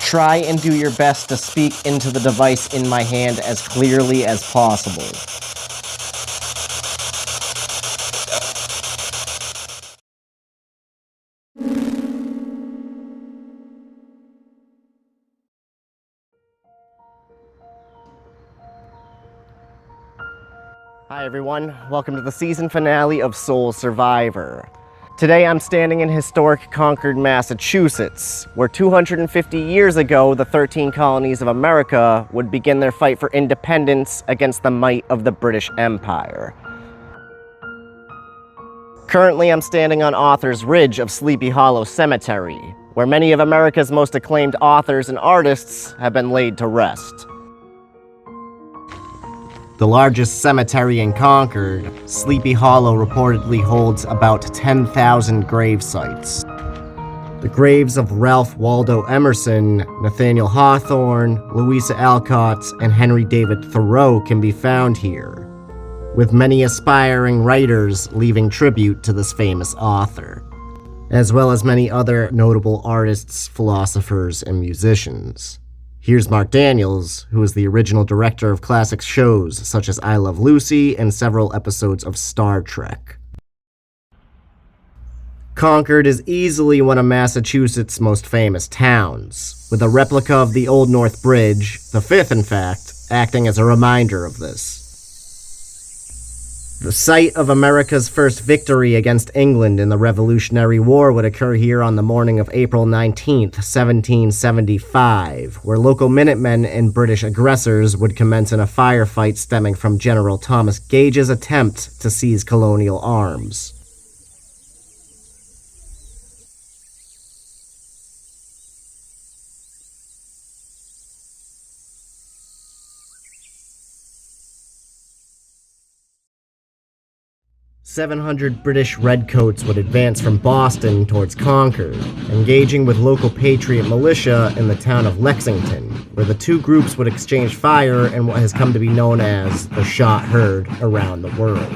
Try and do your best to speak into the device in my hand as clearly as possible. Hi everyone, welcome to the season finale of Soul Survivor. Today I'm standing in historic Concord, Massachusetts, where 250 years ago the 13 colonies of America would begin their fight for independence against the might of the British Empire. Currently I'm standing on Author's Ridge of Sleepy Hollow Cemetery, where many of America's most acclaimed authors and artists have been laid to rest. The largest cemetery in Concord, Sleepy Hollow reportedly holds about 10,000 grave sites. The graves of Ralph Waldo Emerson, Nathaniel Hawthorne, Louisa Alcott, and Henry David Thoreau can be found here, with many aspiring writers leaving tribute to this famous author, as well as many other notable artists, philosophers, and musicians. Here's Mark Daniels, who is the original director of classic shows such as I Love Lucy and several episodes of Star Trek. Concord is easily one of Massachusetts' most famous towns, with a replica of the Old North Bridge, the fifth in fact, acting as a reminder of this. The site of America's first victory against England in the Revolutionary War would occur here on the morning of April 19th, 1775, where local Minutemen and British aggressors would commence in a firefight stemming from General Thomas Gage's attempt to seize colonial arms. "700 British redcoats would advance from Boston towards Concord, engaging with local Patriot militia in the town of Lexington, where the two groups would exchange fire in what has come to be known as the shot heard around the world.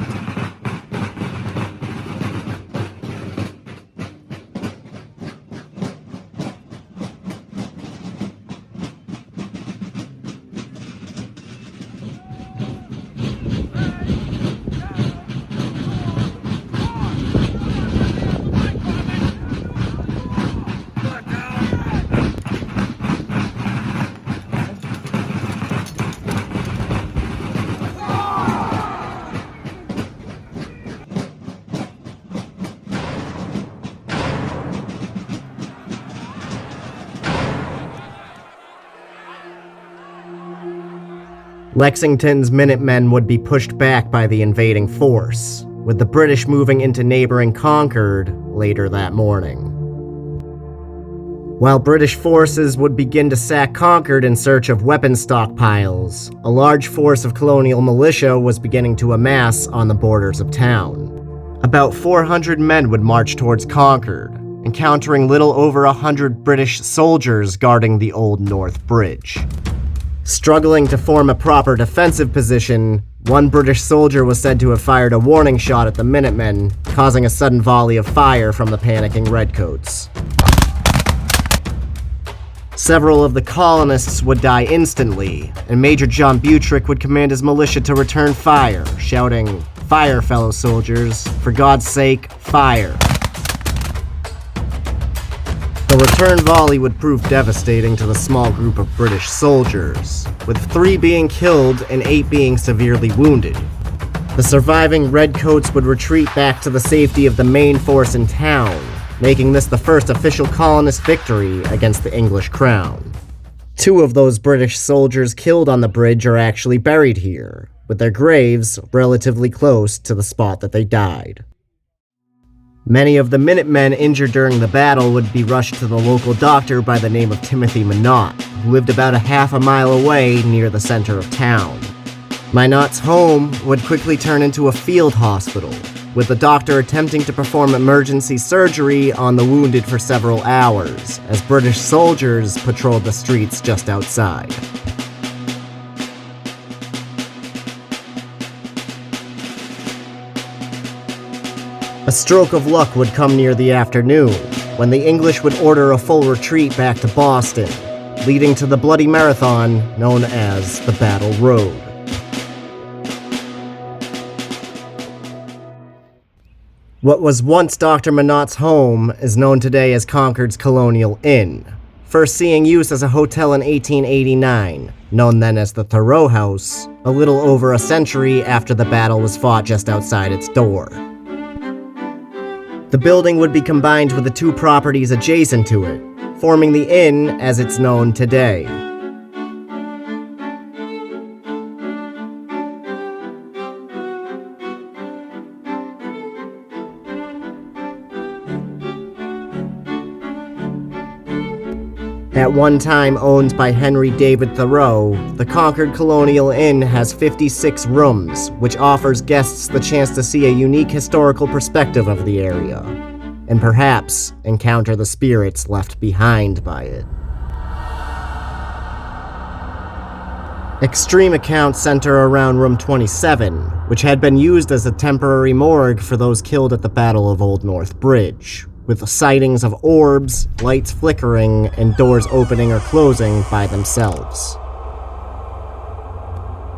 Lexington's Minutemen would be pushed back by the invading force, with the British moving into neighboring Concord later that morning. While British forces would begin to sack Concord in search of weapon stockpiles, a large force of colonial militia was beginning to amass on the borders of town. About 400 men would march towards Concord, encountering little over 100 British soldiers guarding the Old North Bridge. Struggling to form a proper defensive position, one British soldier was said to have fired a warning shot at the Minutemen, causing a sudden volley of fire from the panicking redcoats. Several of the colonists would die instantly, and Major John Buttrick would command his militia to return fire, shouting, "Fire, fellow soldiers! For God's sake, fire!" The return volley would prove devastating to the small group of British soldiers, with 3 being killed and 8 being severely wounded. The surviving redcoats would retreat back to the safety of the main force in town, making this the first official colonist victory against the English crown. 2 of those British soldiers killed on the bridge are actually buried here, with their graves relatively close to the spot that they died. Many of the Minutemen injured during the battle would be rushed to the local doctor by the name of Timothy Minot, who lived about a half a mile away near the center of town. Minot's home would quickly turn into a field hospital, with the doctor attempting to perform emergency surgery on the wounded for several hours, as British soldiers patrolled the streets just outside. A stroke of luck would come near the afternoon, when the English would order a full retreat back to Boston, leading to the bloody marathon known as the Battle Road. What was once Dr. Minot's home is known today as Concord's Colonial Inn, first seeing use as a hotel in 1889, known then as the Thoreau House, a little over a century after the battle was fought just outside its door. The building would be combined with the two properties adjacent to it, forming the inn as it's known today. At one time owned by Henry David Thoreau, the Concord Colonial Inn has 56 rooms, which offers guests the chance to see a unique historical perspective of the area, and perhaps encounter the spirits left behind by it. Extreme accounts center around room 27, which had been used as a temporary morgue for those killed at the Battle of Old North Bridge, with sightings of orbs, lights flickering, and doors opening or closing by themselves.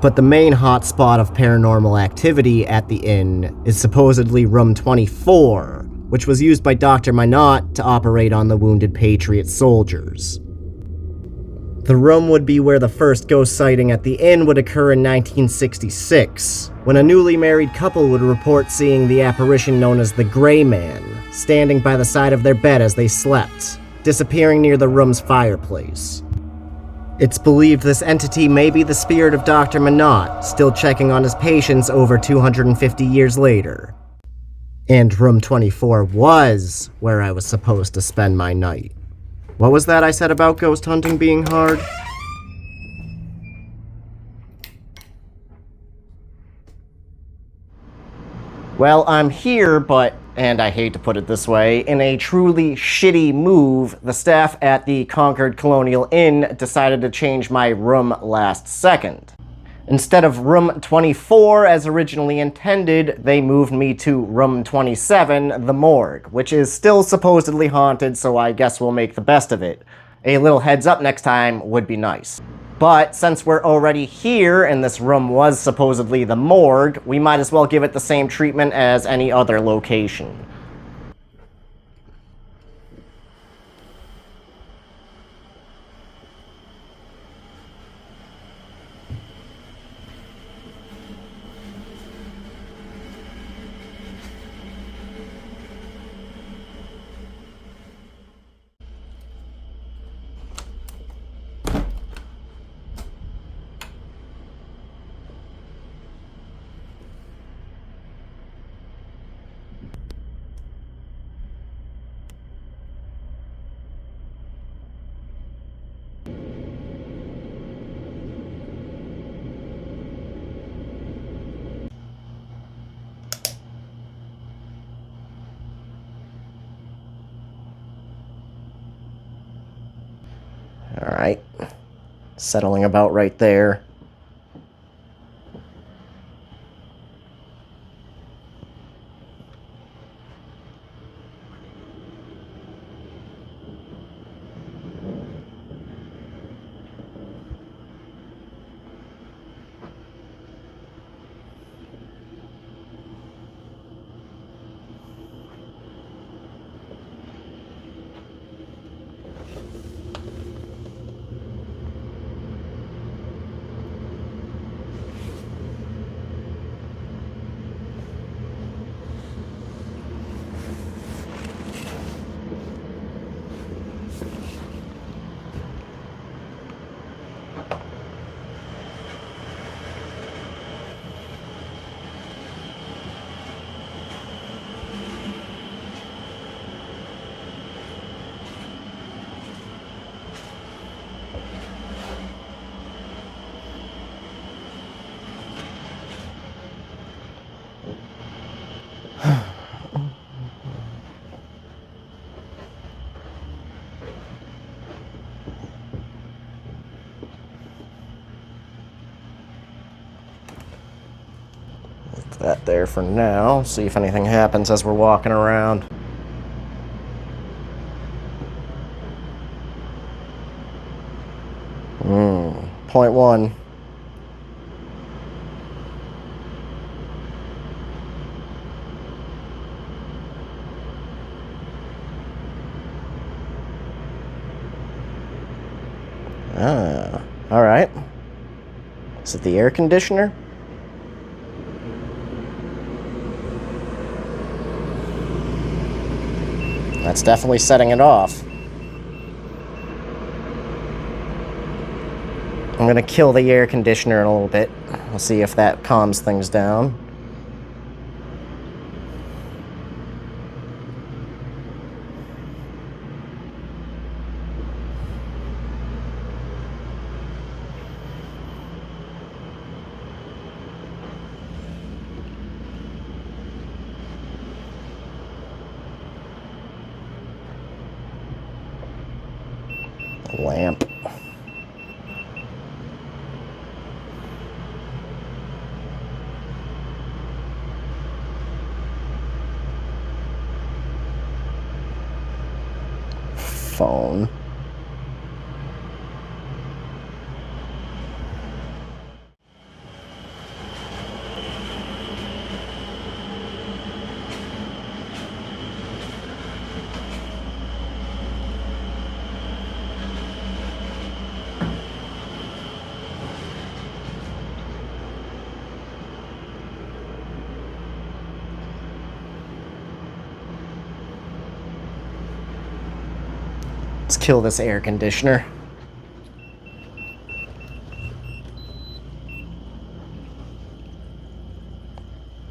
But the main hotspot of paranormal activity at the inn is supposedly room 24, which was used by Dr. Minot to operate on the wounded Patriot soldiers. The room would be where the first ghost sighting at the inn would occur in 1966, when a newly married couple would report seeing the apparition known as the Gray Man, standing by the side of their bed as they slept, disappearing near the room's fireplace. It's believed this entity may be the spirit of Dr. Minot, still checking on his patients over 250 years later. And room 24 was where I was supposed to spend my night. What was that I said about ghost hunting being hard? Well, I'm here, but, and I hate to put it this way, in a truly shitty move, the staff at the Concord Colonial Inn decided to change my room last second. Instead of room 24 as originally intended, they moved me to room 27, the morgue, which is still supposedly haunted, so I guess we'll make the best of it. A little heads up next time would be nice. But since we're already here and this room was supposedly the morgue, we might as well give it the same treatment as any other location. Alright, settling about right there. That there for now. See if anything happens as we're walking around. Point one. Alright. Is it the air conditioner? That's definitely setting it off. I'm gonna kill the air conditioner in a little bit. We'll see if that calms things down. Lamp. Phone. Let's kill this air conditioner.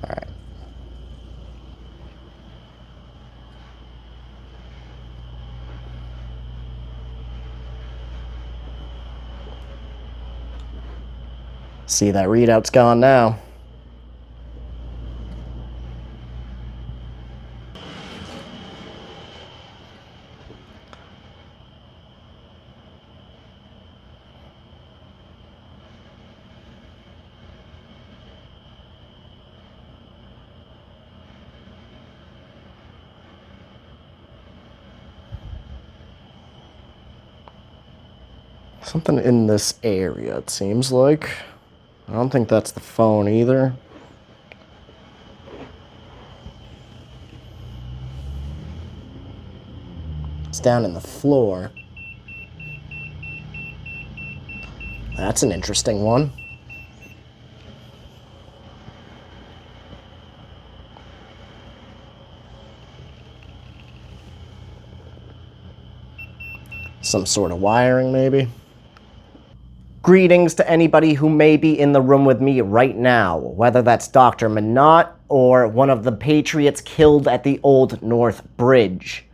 Alright. See, that readout's gone now. Something in this area, it seems like. I don't think that's the phone either. It's down in the floor. That's an interesting one. Some sort of wiring, maybe. Greetings to anybody who may be in the room with me right now, whether that's Dr. Minot or one of the Patriots killed at the Old North Bridge.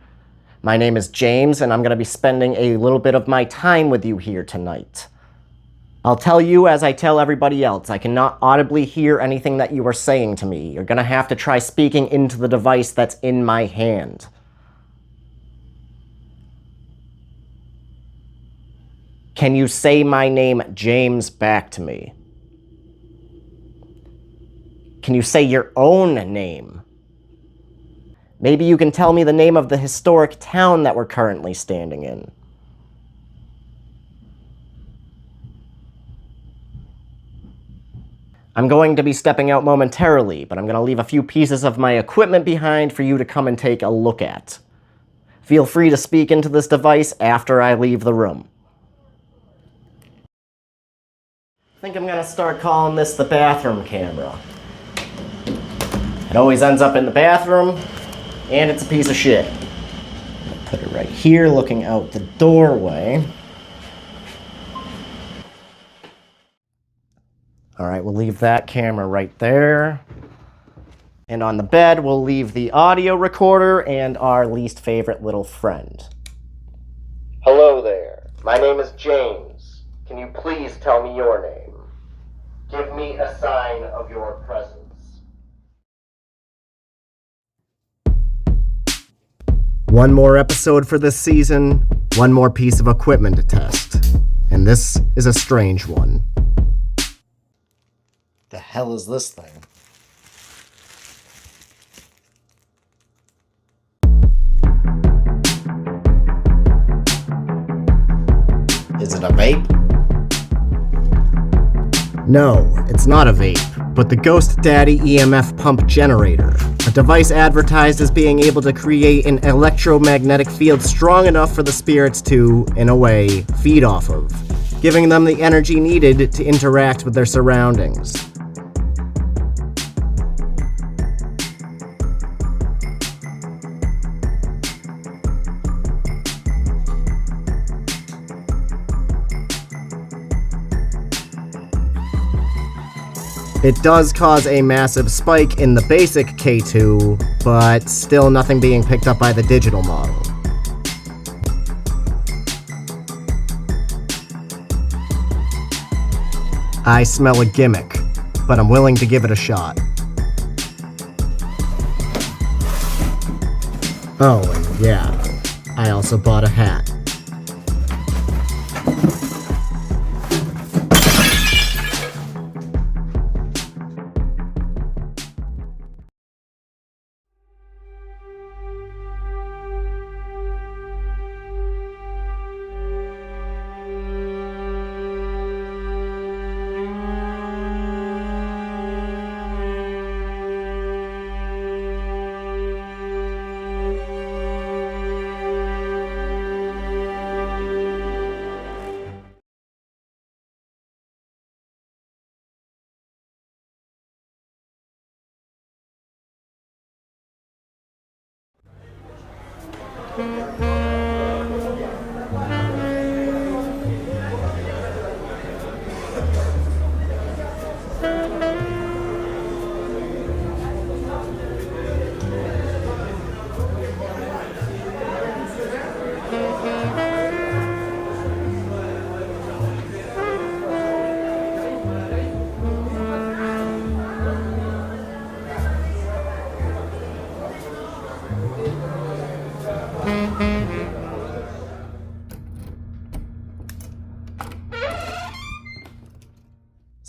My name is James, and I'm going to be spending a little bit of my time with you here tonight. I'll tell you as I tell everybody else, I cannot audibly hear anything that you are saying to me. You're going to have to try speaking into the device that's in my hand. Can you say my name, James, back to me? Can you say your own name? Maybe you can tell me the name of the historic town that we're currently standing in. I'm going to be stepping out momentarily, but I'm going to leave a few pieces of my equipment behind for you to come and take a look at. Feel free to speak into this device after I leave the room. I think I'm going to start calling this the bathroom camera. It always ends up in the bathroom, and it's a piece of shit. Put it right here, looking out the doorway. Alright, we'll leave that camera right there. And on the bed, we'll leave the audio recorder and our least favorite little friend. Hello there. My name is James. Can you please tell me your name? Give me a sign of your presence. One more episode for this season, one more piece of equipment to test. And this is a strange one. The hell is this thing? Is it a vape? No, it's not a vape, but the Ghost Daddy EMF pump generator, a device advertised as being able to create an electromagnetic field strong enough for the spirits to, in a way, feed off of, giving them the energy needed to interact with their surroundings. It does cause a massive spike in the basic K2, but still nothing being picked up by the digital model. I smell a gimmick, but I'm willing to give it a shot. Oh, and yeah, I also bought a hat.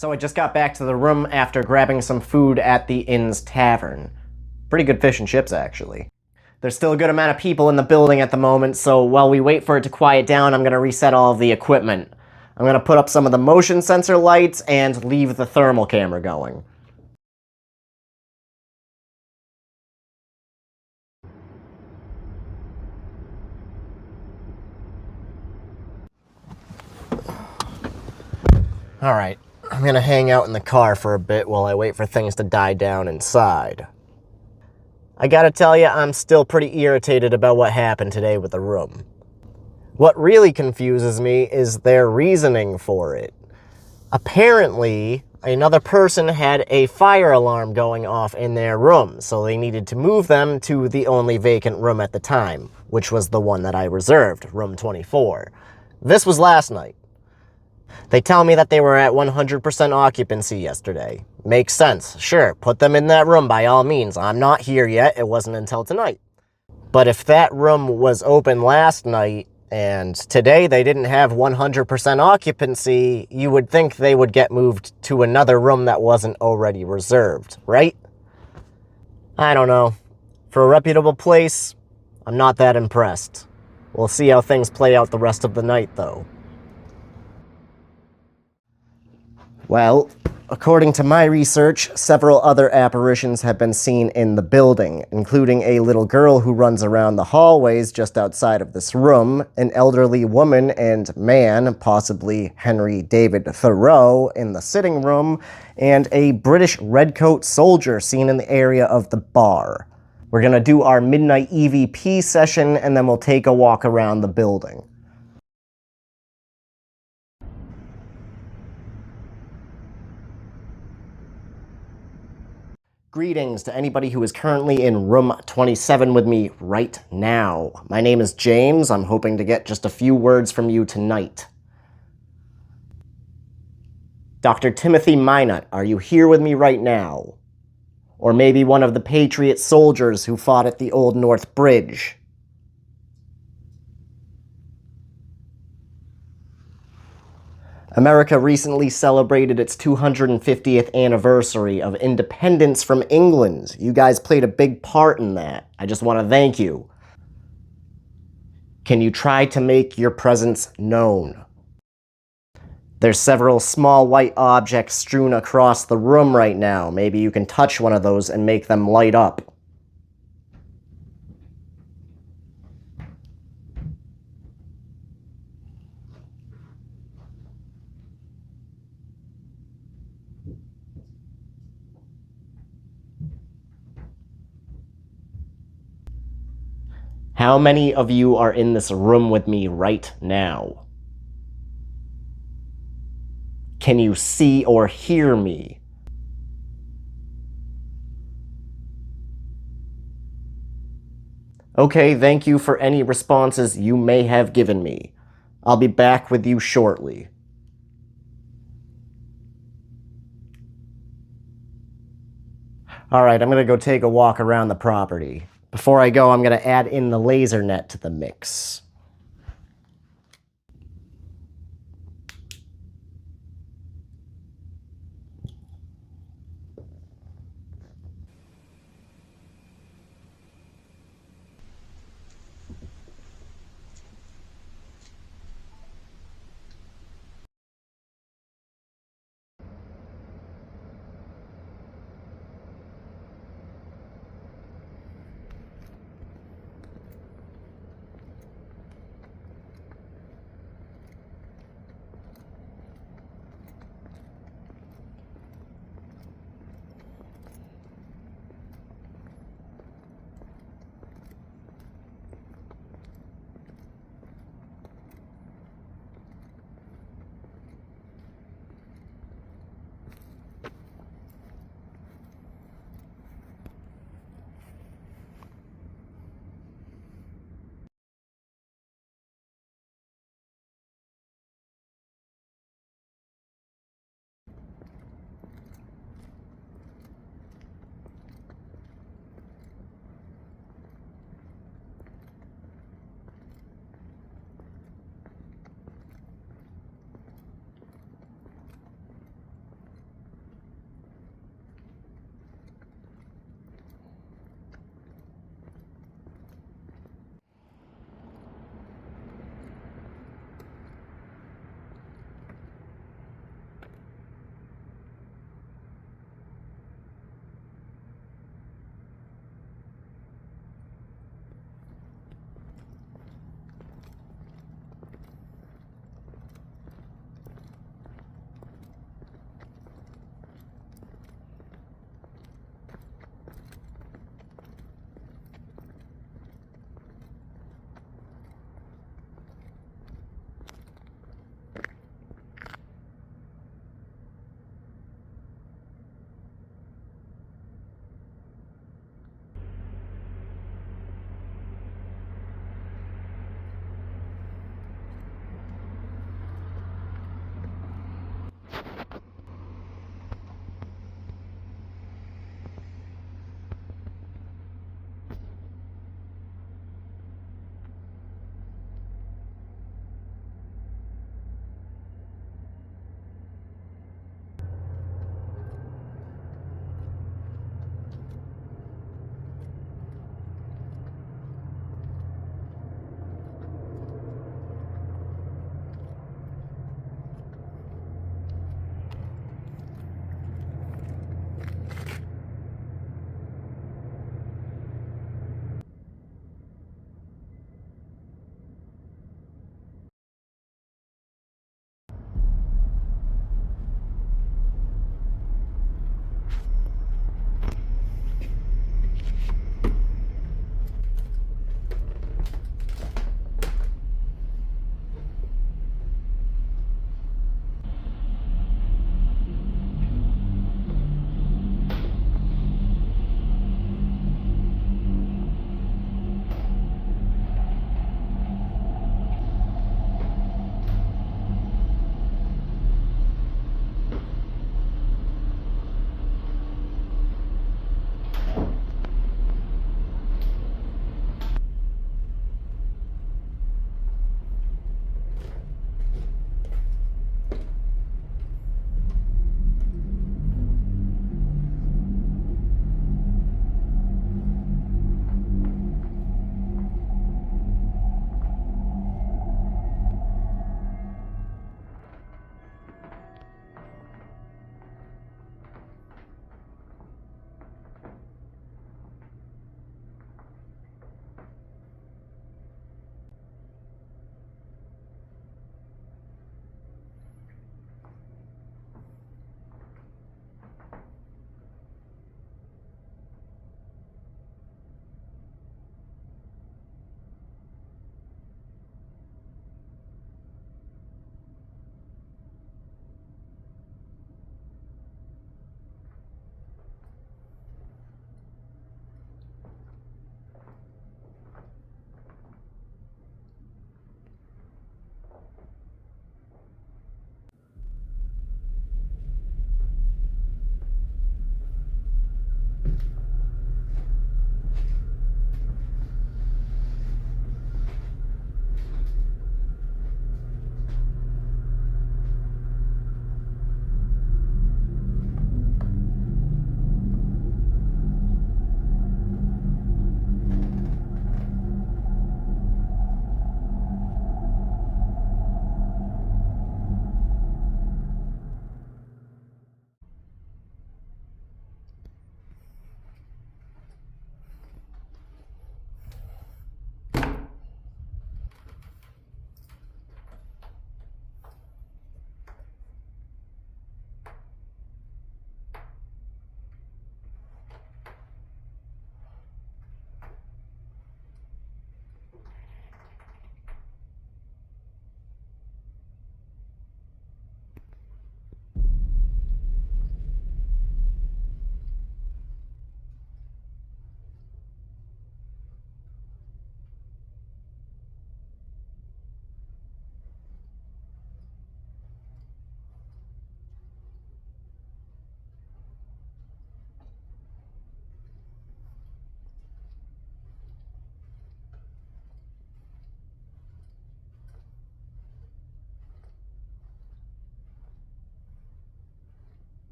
So I just got back to the room after grabbing some food at the inn's tavern. Pretty good fish and chips, actually. There's still a good amount of people in the building at the moment, so while we wait for it to quiet down, I'm going to reset all of the equipment. I'm going to put up some of the motion sensor lights and leave the thermal camera going. Alright. I'm gonna hang out in the car for a bit while I wait for things to die down inside. I gotta tell you, I'm still pretty irritated about what happened today with the room. What really confuses me is their reasoning for it. Apparently, another person had a fire alarm going off in their room, so they needed to move them to the only vacant room at the time, which was the one that I reserved, room 24. This was last night. They tell me that they were at 100% occupancy yesterday. Makes sense. Sure, put them in that room by all means. I'm not here yet. It wasn't until tonight. But if that room was open last night, and today they didn't have 100% occupancy, you would think they would get moved to another room that wasn't already reserved, right? I don't know. For a reputable place, I'm not that impressed. We'll see how things play out the rest of the night, though. Well, according to my research, several other apparitions have been seen in the building, including a little girl who runs around the hallways just outside of this room, an elderly woman and man, possibly Henry David Thoreau, in the sitting room, and a British redcoat soldier seen in the area of the bar. We're gonna do our midnight EVP session, and then we'll take a walk around the building. Greetings to anybody who is currently in room 27 with me right now. My name is James. I'm hoping to get just a few words from you tonight. Dr. Timothy Minot, are you here with me right now? Or maybe one of the Patriot soldiers who fought at the Old North Bridge? America recently celebrated its 250th anniversary of independence from England. You guys played a big part in that. I just want to thank you. Can you try to make your presence known? There's several small white objects strewn across the room right now. Maybe you can touch one of those and make them light up. How many of you are in this room with me right now? Can you see or hear me? Okay, thank you for any responses you may have given me. I'll be back with you shortly. Alright, I'm gonna go take a walk around the property. Before I go, I'm gonna add in the laser net to the mix.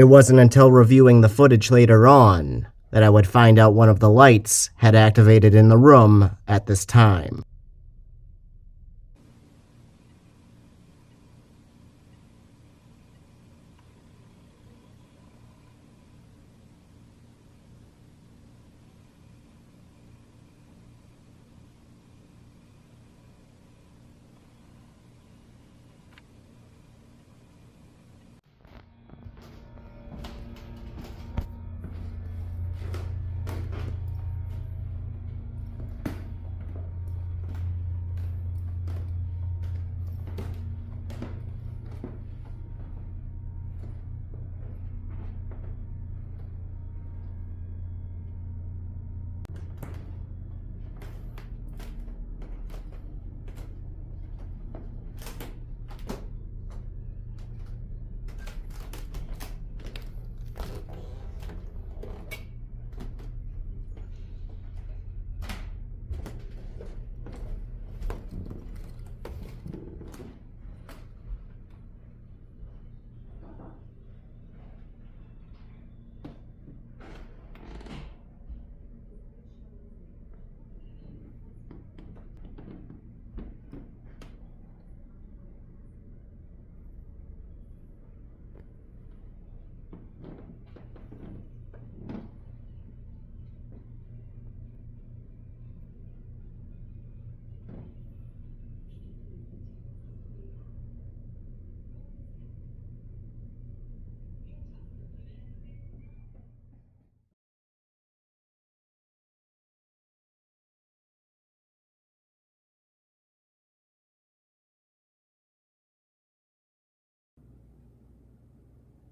It wasn't until reviewing the footage later on that I would find out one of the lights had activated in the room at this time.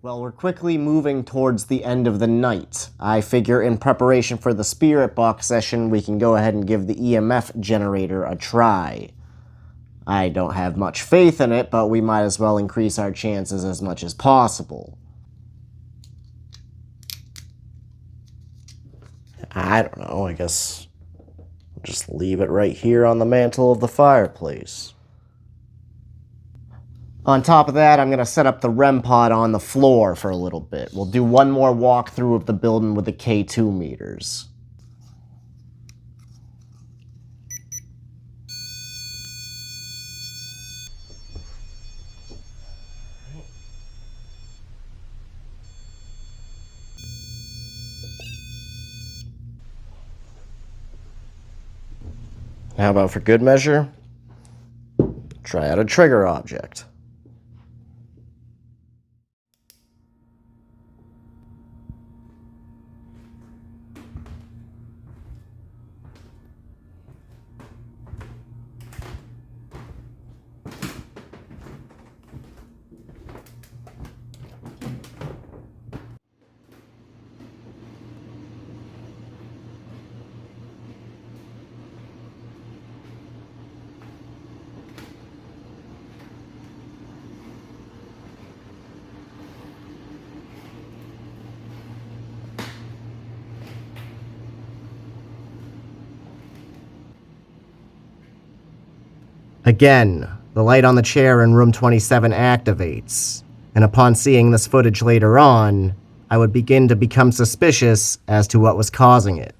Well, we're quickly moving towards the end of the night. I figure in preparation for the spirit box session, we can go ahead and give the EMF generator a try. I don't have much faith in it, but we might as well increase our chances as much as possible. I don't know, I guess I'll just leave it right here on the mantle of the fireplace. On top of that, I'm going to set up the REM pod on the floor for a little bit. We'll do one more walkthrough of the building with the K2 meters. How about for good measure? Try out a trigger object. Again, the light on the chair in room 27 activates, and upon seeing this footage later on, I would begin to become suspicious as to what was causing it.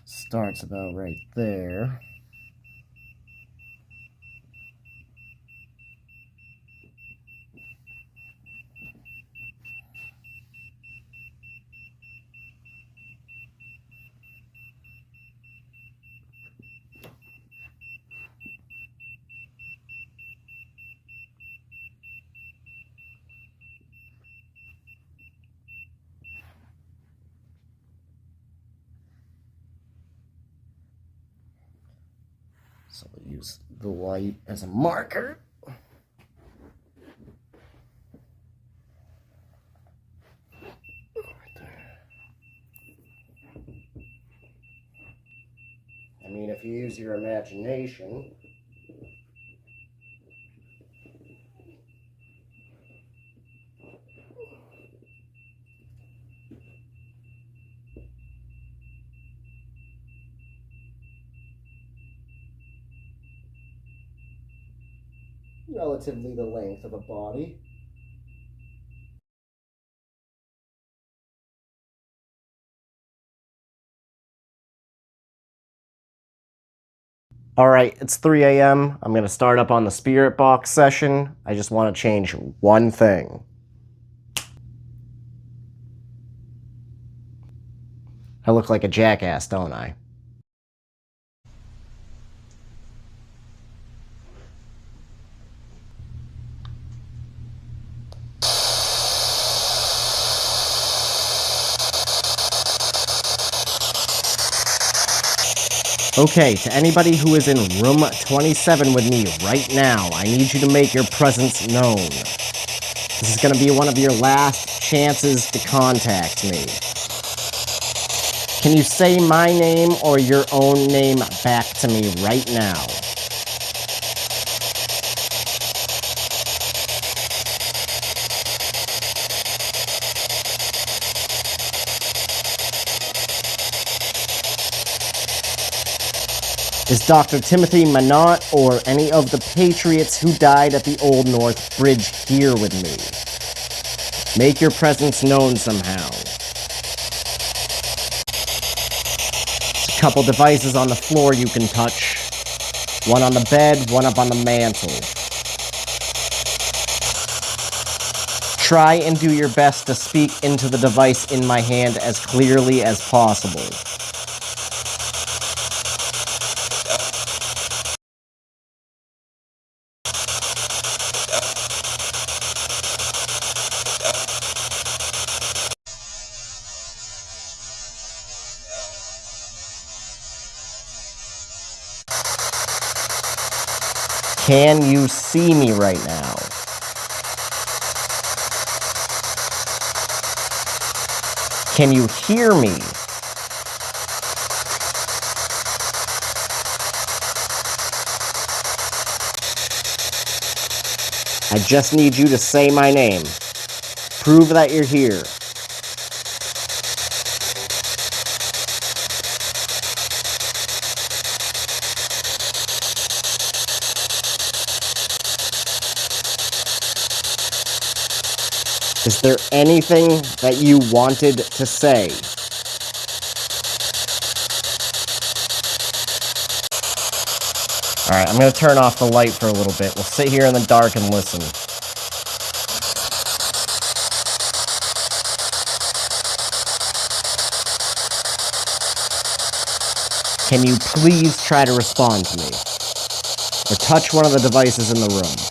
Starts about right there. So we'll use the white as a marker. I mean, if you use your imagination, relatively the length of a body. Alright, it's 3 a.m. I'm going to start up on the spirit box session. I just want to change one thing. I look like a jackass, don't I? Okay, to anybody who is in room 27 with me right now, I need you to make your presence known. This is going to be one of your last chances to contact me. Can you say my name or your own name back to me right now? Is Dr. Timothy Minot or any of the Patriots who died at the Old North Bridge here with me? Make your presence known somehow. There's a couple devices on the floor you can touch. One on the bed, one up on the mantle. Try and do your best to speak into the device in my hand as clearly as possible. Can you see me right now? Can you hear me? I just need you to say my name. Prove that you're here. Is there anything that you wanted to say? Alright, I'm going to turn off the light for a little bit. We'll sit here in the dark and listen. Can you please try to respond to me? Or touch one of the devices in the room.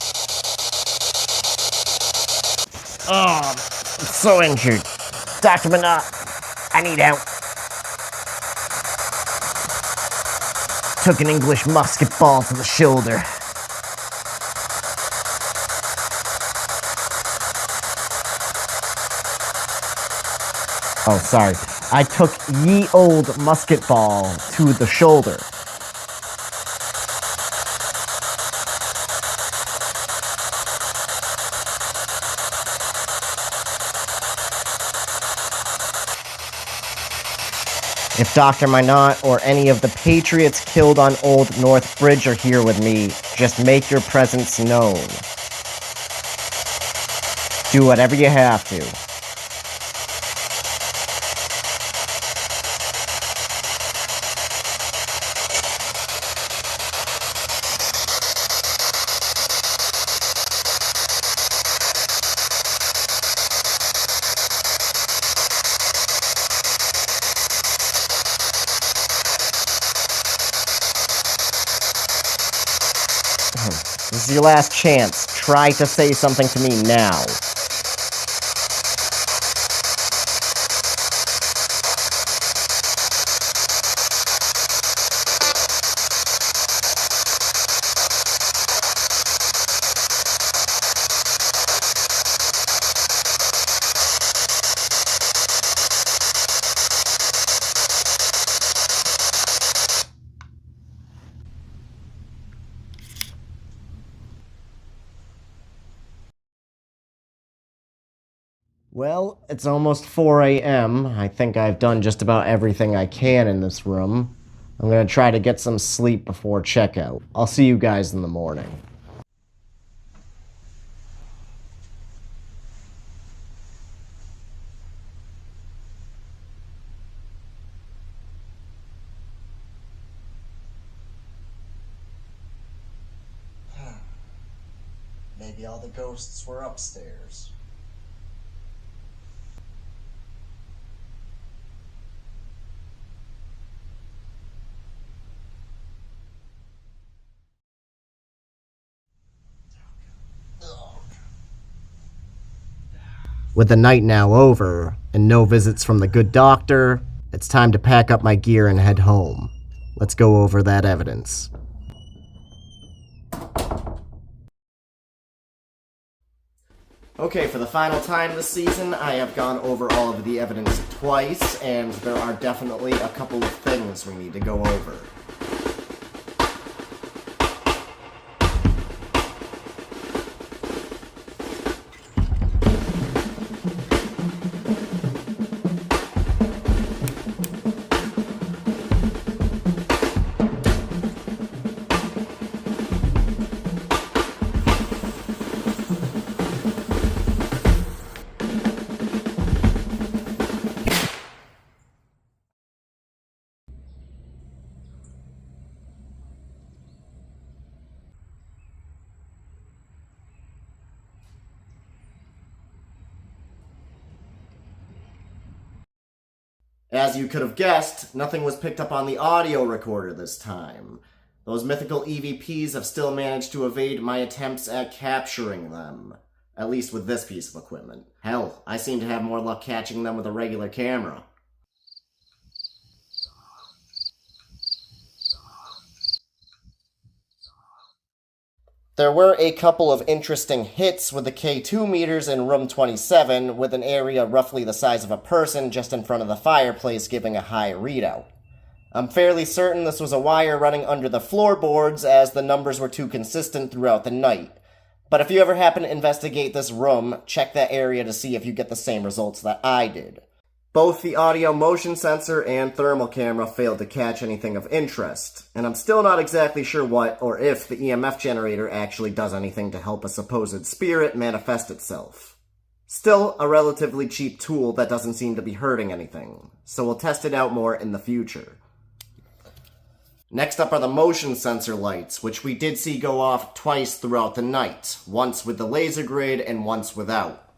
Oh, I'm so injured. Dr. Minot, I need help. Took an English musket ball to the shoulder. Oh, sorry. I took ye old musket ball to the shoulder. If Dr. Minot or any of the Patriots killed on Old North Bridge are here with me, just make your presence known. Do whatever you have to. is your last chance. Try to say something to me now. Well, it's almost 4 a.m. I think I've done just about everything I can in this room. I'm gonna try to get some sleep before checkout. I'll see you guys in the morning. Maybe all the ghosts were upstairs. With the night now over, and no visits from the good doctor, it's time to pack up my gear and head home. Let's go over that evidence. Okay, for the final time this season, I have gone over all of the evidence twice, and there are definitely a couple of things we need to go over. As you could have guessed, nothing was picked up on the audio recorder this time. Those mythical EVPs have still managed to evade my attempts at capturing them. At least with this piece of equipment. Hell, I seem to have more luck catching them with a regular camera. There were a couple of interesting hits with the K2 meters in room 27, with an area roughly the size of a person just in front of the fireplace giving a high readout. I'm fairly certain this was a wire running under the floorboards, as the numbers were too consistent throughout the night. But if you ever happen to investigate this room, check that area to see if you get the same results that I did. Both the audio motion sensor and thermal camera failed to catch anything of interest, and I'm still not exactly sure what or if the EMF generator actually does anything to help a supposed spirit manifest itself. Still, a relatively cheap tool that doesn't seem to be hurting anything, so we'll test it out more in the future. Next up are the motion sensor lights, which we did see go off twice throughout the night, once with the laser grid and once without.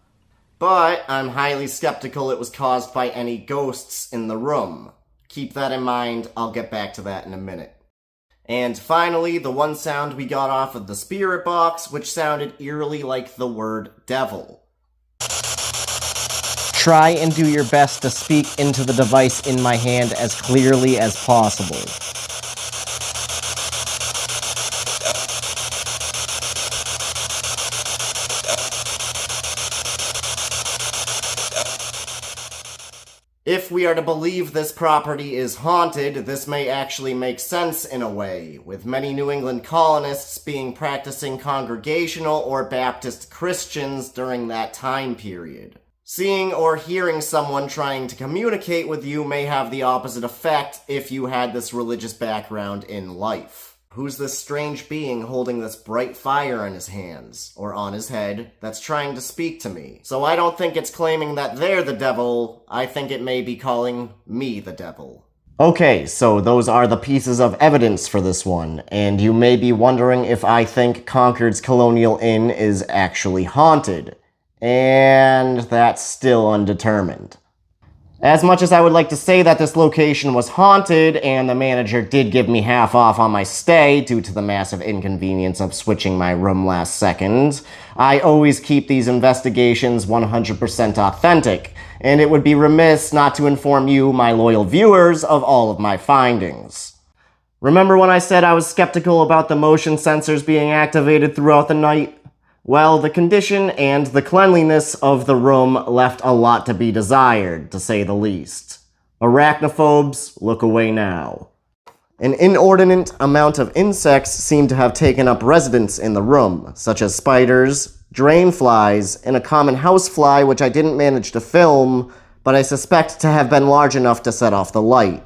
But I'm highly skeptical it was caused by any ghosts in the room. Keep that in mind, I'll get back to that in a minute. And finally, the one sound we got off of the spirit box, which sounded eerily like the word devil. Try and do your best to speak into the device in my hand as clearly as possible. If we are to believe this property is haunted, this may actually make sense in a way, with many New England colonists being practicing Congregational or Baptist Christians during that time period. Seeing or hearing someone trying to communicate with you may have the opposite effect if you had this religious background in life. Who's this strange being holding this bright fire in his hands, or on his head, that's trying to speak to me? So I don't think it's claiming that they're the devil, I think it may be calling me the devil. Okay, so those are the pieces of evidence for this one, and you may be wondering if I think Concord's Colonial Inn is actually haunted. And that's still undetermined. As much as I would like to say that this location was haunted and the manager did give me half off on my stay due to the massive inconvenience of switching my room last second, I always keep these investigations 100% authentic, and it would be remiss not to inform you, my loyal viewers, of all of my findings. Remember when I said I was skeptical about the motion sensors being activated throughout the night? Well, the condition and the cleanliness of the room left a lot to be desired, to say the least. Arachnophobes, look away now. An inordinate amount of insects seem to have taken up residence in the room, such as spiders, drain flies, and a common housefly which I didn't manage to film, but I suspect to have been large enough to set off the light.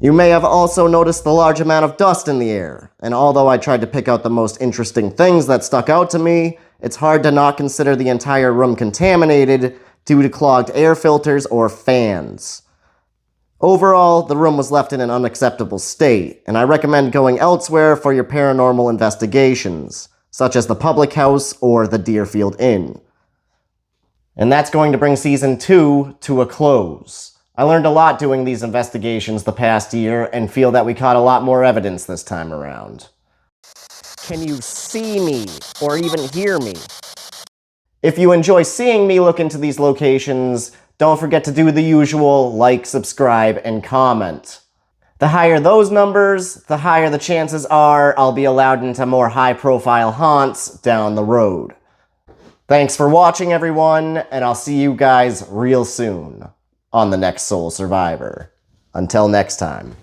You may have also noticed the large amount of dust in the air, and although I tried to pick out the most interesting things that stuck out to me, it's hard to not consider the entire room contaminated due to clogged air filters or fans. Overall, the room was left in an unacceptable state, and I recommend going elsewhere for your paranormal investigations, such as the Public House or the Deerfield Inn. And that's going to bring Season 2 to a close. I learned a lot doing these investigations the past year and feel that we caught a lot more evidence this time around. Can you see me or even hear me? If you enjoy seeing me look into these locations, don't forget to do the usual like, subscribe, and comment. The higher those numbers, the higher the chances are I'll be allowed into more high-profile haunts down the road. Thanks for watching, everyone, and I'll see you guys real soon on the next Soul Survivor. Until next time.